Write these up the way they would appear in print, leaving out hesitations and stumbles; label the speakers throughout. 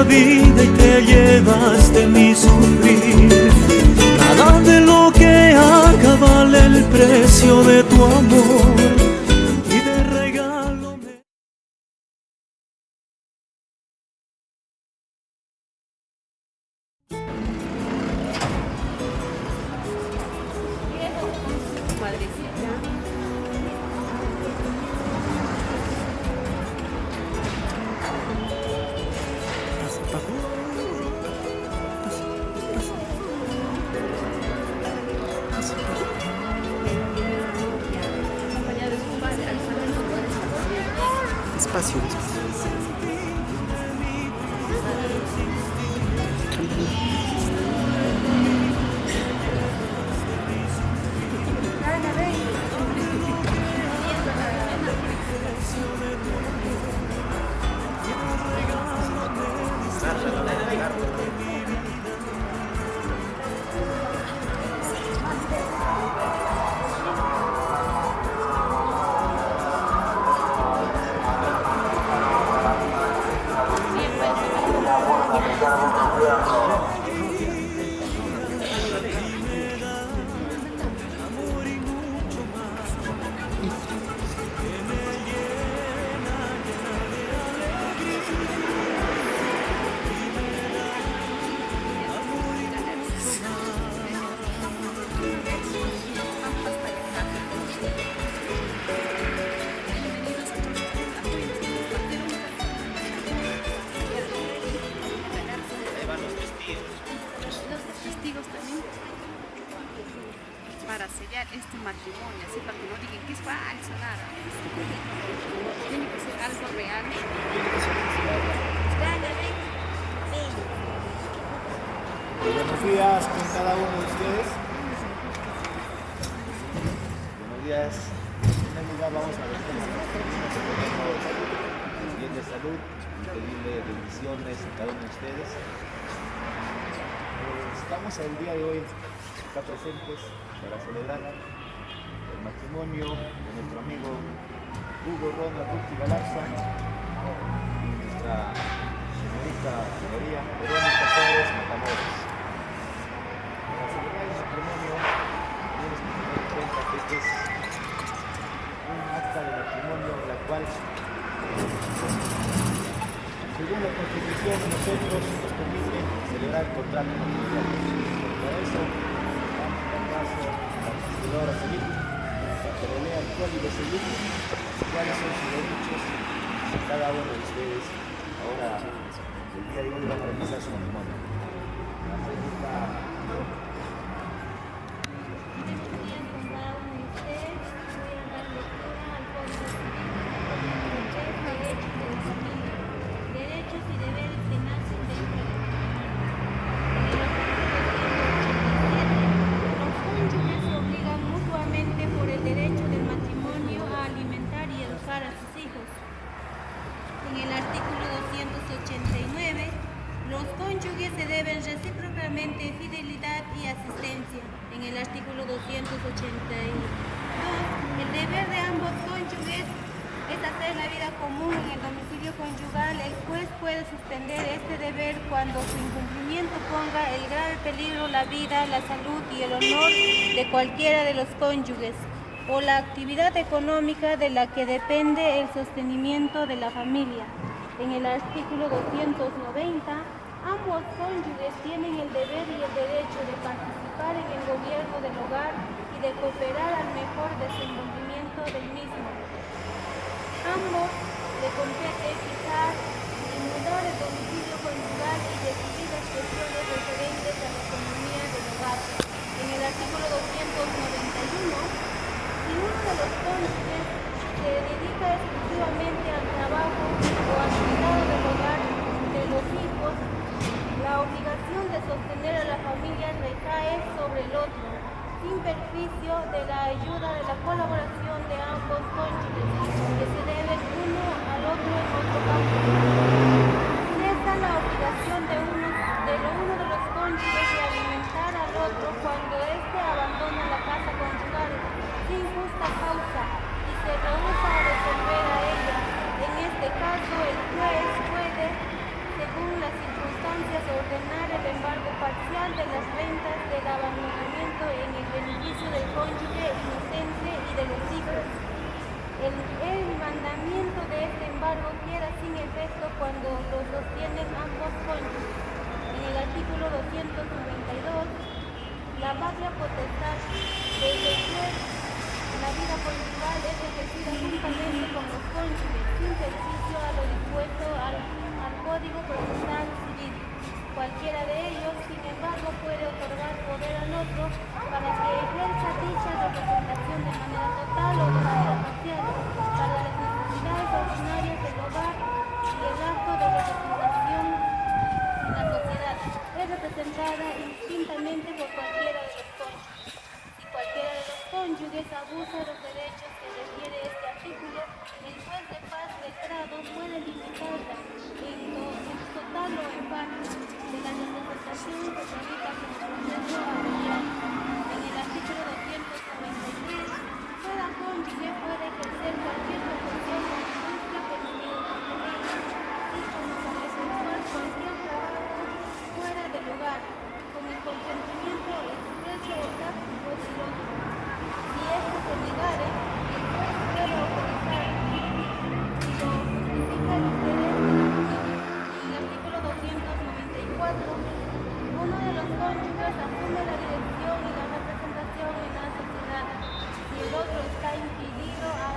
Speaker 1: vida y te llevaste mi sufrir. Nada de lo que haga vale el precio de tu amor. Y de regalo me...
Speaker 2: Despacio, despacio.
Speaker 3: Para sellar este matrimonio, así para que no digan que es falso, nada. Tiene que ser algo real.
Speaker 4: Buenos días con cada uno de ustedes. Buenos días. En primer lugar vamos a decir bien de salud y pedirle bendiciones a cada uno de ustedes. Estamos el día de hoy acá presentes para celebrar el matrimonio de nuestro amigo Hugo Ronald Ruti Galarza y nuestra señorita María Verónica Pérez Matamoros. Para celebrar el matrimonio tienes que tener en cuenta que este es un acta de matrimonio en la cual, según la Constitución, nosotros nos permite celebrar el contrato matrimonial. Para eso ahora civil, para que le lea el código civil, cuáles son sus derechos de cada uno de ustedes. Ahora, el día de hoy van a realizar su matrimonio. La pregunta...
Speaker 5: Derechos y deberes que nacen dentro de se obligan mutuamente por el derecho del matrimonio a alimentar y educar a sus hijos. En el artículo 289, los cónyuges se deben recíprocamente fidelidad y asistencia. En el artículo 282, el deber de ambos cónyuges es hacer la vida común en el domicilio conyugal. El juez puede suspender este deber cuando su incumplimiento ponga en grave peligro la vida, la salud y el honor de cualquiera de los cónyuges o la actividad económica de la que depende el sostenimiento de la familia. En el artículo 290, ambos cónyuges tienen el deber y el derecho de participar en el gobierno del hogar y de cooperar al mejor desenvolvimiento del mismo. Ambos le compete fijar y mudar el domicilio conyugal y decidir las cuestiones referentes a la economía del hogar. En el artículo 291, si uno de los cónyuges se dedica exclusivamente al trabajo o al cuidado del hogar de los hijos, la obligación de sostener a la familia recae sobre el otro, sin perjuicio de la ayuda de la colaboración de ambos cónyuges, que se deben uno al otro en otro campo. Cesa la obligación de uno de los cónyuges de alimentar al otro cuando éste abandona la casa conyugal sin justa causa y se rehúsa a resolver a ella. En este caso, el juez puede según las circunstancias, ordenar el embargo parcial de las rentas del abandonamiento en el beneficio del cónyuge inocente y de los hijos. El mandamiento de este embargo queda sin efecto cuando lo sostienen ambos cónyuges. En el artículo 292, la patria potestad de ejercer la vida conyugal es ejercida juntamente con los cónyuges, sin perjuicio a lo dispuesto al Código Procesal Civil. Cualquiera de ellos, sin embargo, puede otorgar poder al otro para que ejerza dicha representación de manera total o de manera parcial para las necesidades ordinarias del hogar y el acto de representación en la sociedad es representada indistintamente por cualquiera de los cónyuges. Si cualquiera de los cónyuges abusa de los derechos que refiere este artículo, el juez de paz letrado puede limitarla en total o en parte de la representación que se tramita como proceso abreviado. En el artículo 293, cada cónyuge puede ejercer cualquier profesión o industria permitida por la ley, así como para efectuar cualquier trabajo fuera del hogar, con el consentimiento expreso o tácito del otro. Si esto se negare, el juez puede autorizar, si lo justifica el interés de la familia. En el artículo 294, uno de los cónyuges asume la dirección y la representación en la sociedad si el otro está impedido a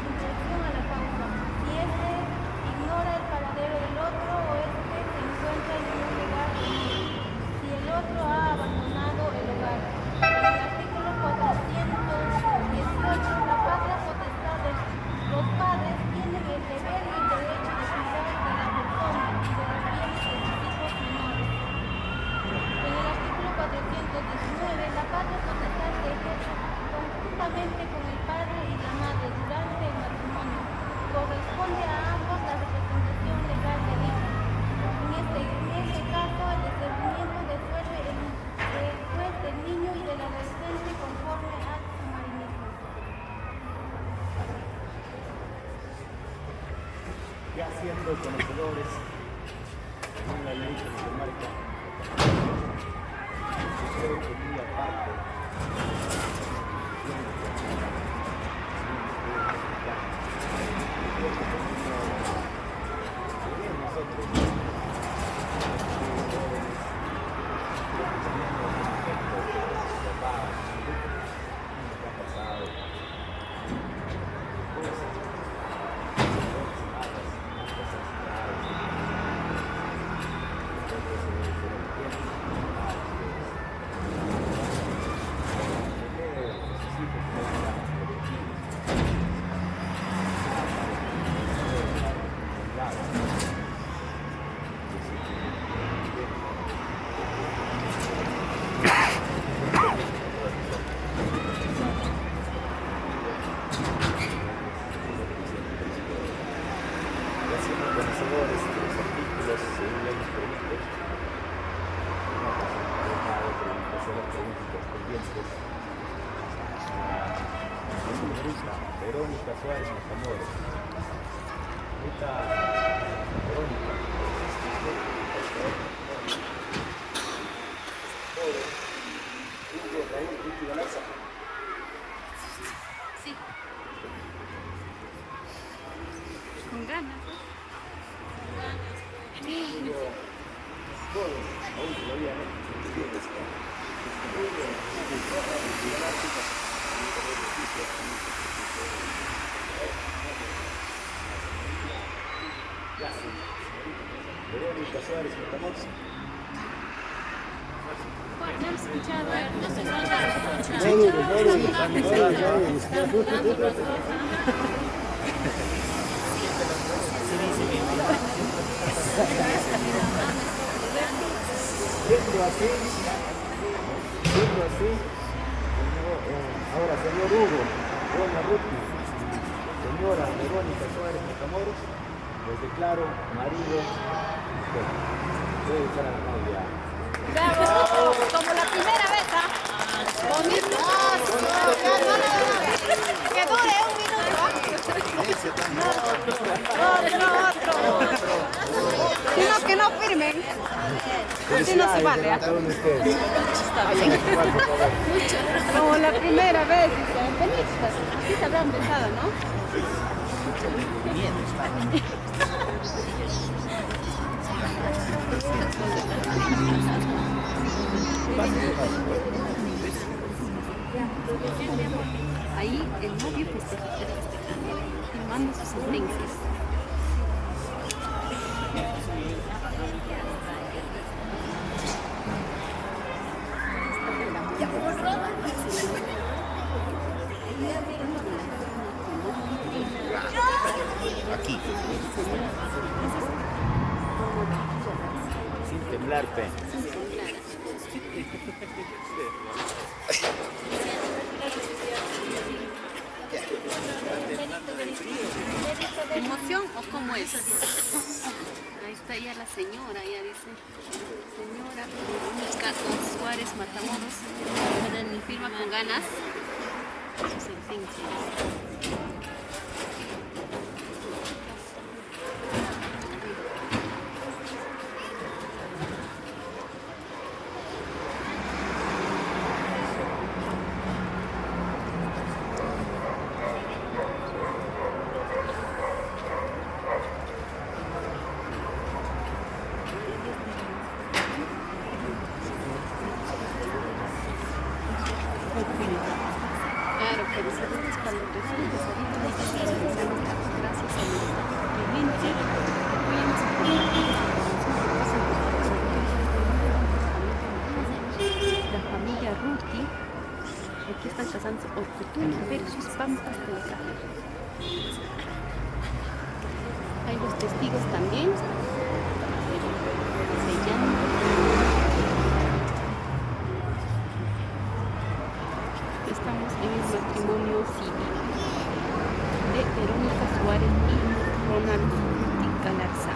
Speaker 5: interacción a la causa, si éste ignora el paradero del otro o éste se encuentra en un lugar común, si el otro ha abandonado el hogar. En el artículo 418, la patria potestad de los padres tienen el deber y el derecho de cuidar de la persona y de los bienes de sus hijos menores. En el artículo 419, la patria potestad se ejerce conjuntamente con el padre y la madre durante el matrimonio. Corresponde a ambos la representación legal del hijo. En este caso, el discernimiento desuelve el juez del niño y del adolescente conforme al sumarinismo.
Speaker 4: Ya siendo conocedores, según la ley que se marca, sucede que muy aparte, Verónica Suárez Matamoros. Esta Verónica Hugo Raúl Ruti Galarza.
Speaker 3: Sí. Con ganas.
Speaker 4: Todo, aún todavía no. Verónica Suárez Matamoros.
Speaker 3: No he escuchado, no se
Speaker 4: Siendo así, ahora señor Hugo, Rona Ruti, señora Verónica Suárez Matamoros, les declaro marido. Puede estar a la novia.
Speaker 3: Bravo, como la primera vez, ¿ah? Bonito. Que dure un minuto.
Speaker 4: Ese también.
Speaker 3: Otro. firmen. Así no se vale. Está bien. Como la primera vez, sí se habrán besado, ¿no? Ahí el novio festejando, filmando sus sentencias.
Speaker 4: Aquí. Sin temblar, pe.
Speaker 3: ¿Emoción o cómo es? Ahí está ya la señora, ya dice. Señora Verónica Suárez Matamoros. Firma con ganas sus sentencias. Claro, pero saludos para los residentes ahorita. Gracias a la familia Ruti. Aquí están pasando Orcutuna versus Pampas de la Caja. Hay los testigos también. Estamos en el matrimonio civil de Verónica Suárez y Ronald Galarza.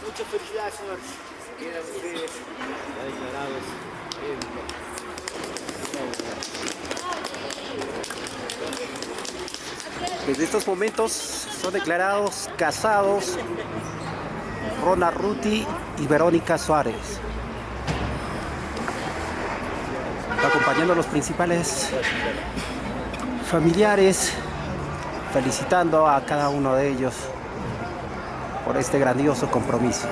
Speaker 4: Muchas felicidades, señores. Quedan ustedes ya declarados. Desde estos momentos son declarados casados Ronald Ruti y Verónica Suárez. Acompañando a los principales familiares, felicitando a cada uno de ellos por este grandioso compromiso.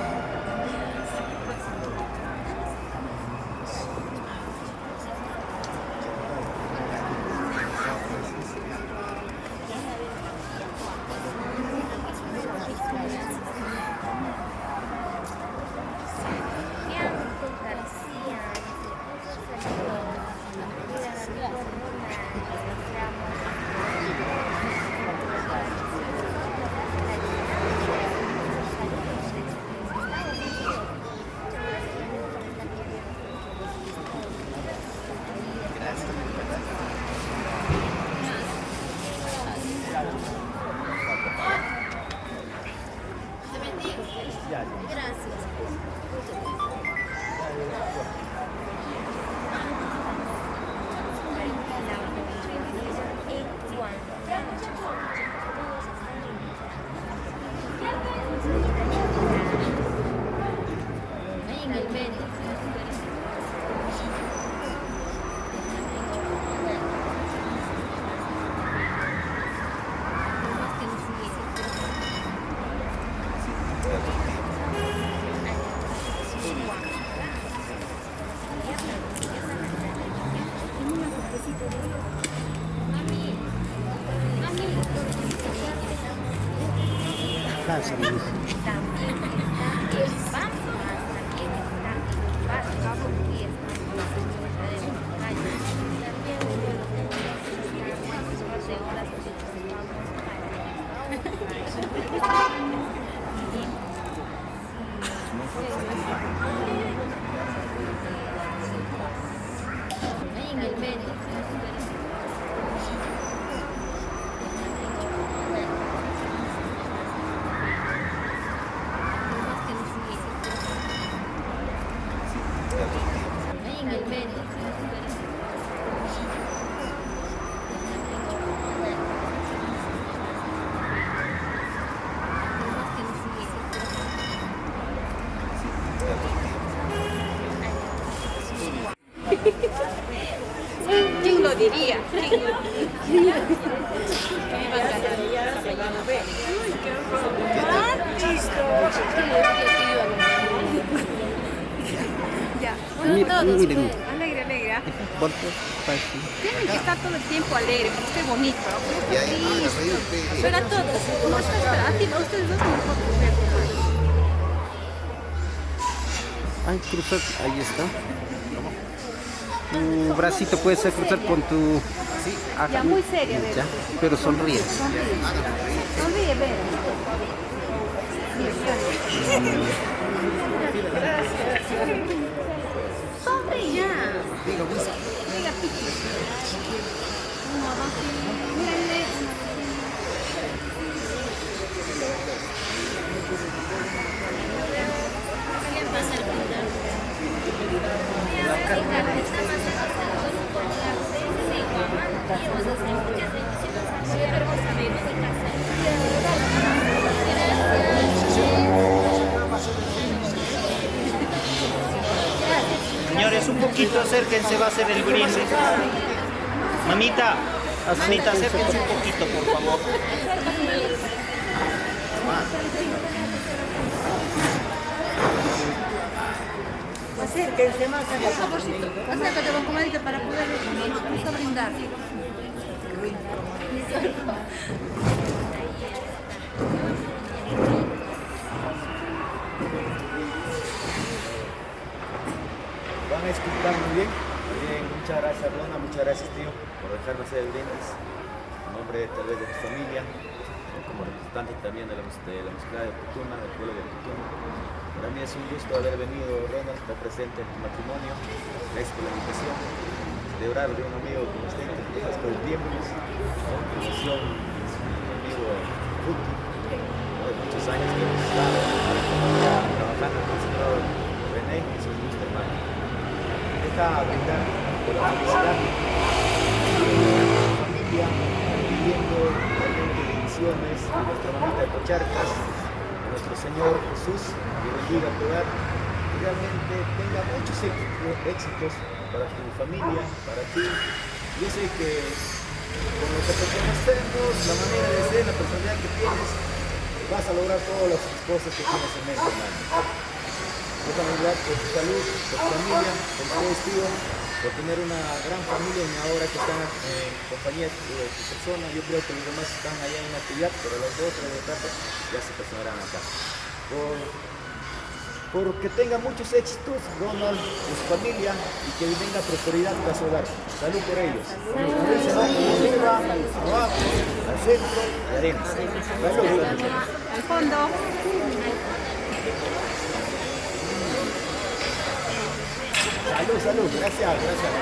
Speaker 3: en el medio. Ahí en el medio. Ahí en el medio. ¿Quién lo diría? Ya,
Speaker 2: Miren.
Speaker 3: alegre, alegre. ¿Ah?
Speaker 2: Volto,
Speaker 3: Tienen que estar todo el tiempo alegre, porque esté bonito. Pero a todos, no está espera, a ti, a ustedes dos mejor que ver.
Speaker 2: Ay, cruzar, ahí está. Tu bracito puedes cruzar con tu... Ajá.
Speaker 3: Ya, muy seria,
Speaker 2: Ya, pero sonríe.
Speaker 3: Sonríe, ve. Sonríe ya. Diga, Pichi. Uno, dos, mírenle. ¿Quién pasa el pintor?
Speaker 6: Señores, un poquito acérquense, va a ser el brindis. Mamita, acérquense un poquito, por favor.
Speaker 7: Acérquense más a
Speaker 3: Por favorcito, acércate con comadita para poder vamos a brindar.
Speaker 4: Van a escuchar muy bien. Bien, muchas gracias Rona, muchas gracias tío por dejarnos hacer el brindis. En nombre tal vez de tu familia, como representante también de la música de Putuna, del pueblo de Putuna. Para mí es un gusto haber venido, Ronald, estar presente en tu matrimonio. Gracias por la invitación. Celebrar de un amigo como usted, que por el tiempo, relación, un amigo Putu, de muchos años que hemos estado trabajando con el señor René, que es un gusto hermano. Deja brindar por la felicidad de nuestra familia, viviendo realmente bendiciones de nuestra mamita de Pocharcas, de nuestro Señor Jesús, que bendiga a tu hogar, que realmente tenga muchos éxitos para tu familia, para ti. Yo sé que con lo que te conocemos, la manera de ser, la personalidad que tienes, vas a lograr todas las cosas que tienes en mente, hermano. Déjame hablar por tu salud, por tu familia, por ustedes, tío, por tener una gran familia y ahora que están en compañía de tu persona. Yo creo que los demás están allá en la actividad, pero los dos, tres de tarde, ya se personarán acá. Por que tenga muchos éxitos, Ronald, y su familia, y que venga prosperidad a su hogar. Salud por ellos. Arriba, abajo, al centro y adentro. Salud.
Speaker 3: Al fondo.
Speaker 4: Salud, salud. Gracias, gracias.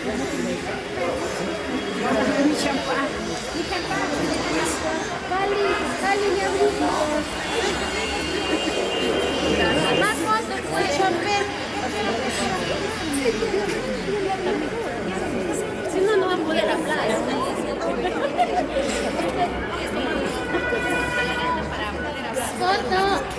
Speaker 3: Si no, no va a poder hablar. Foto.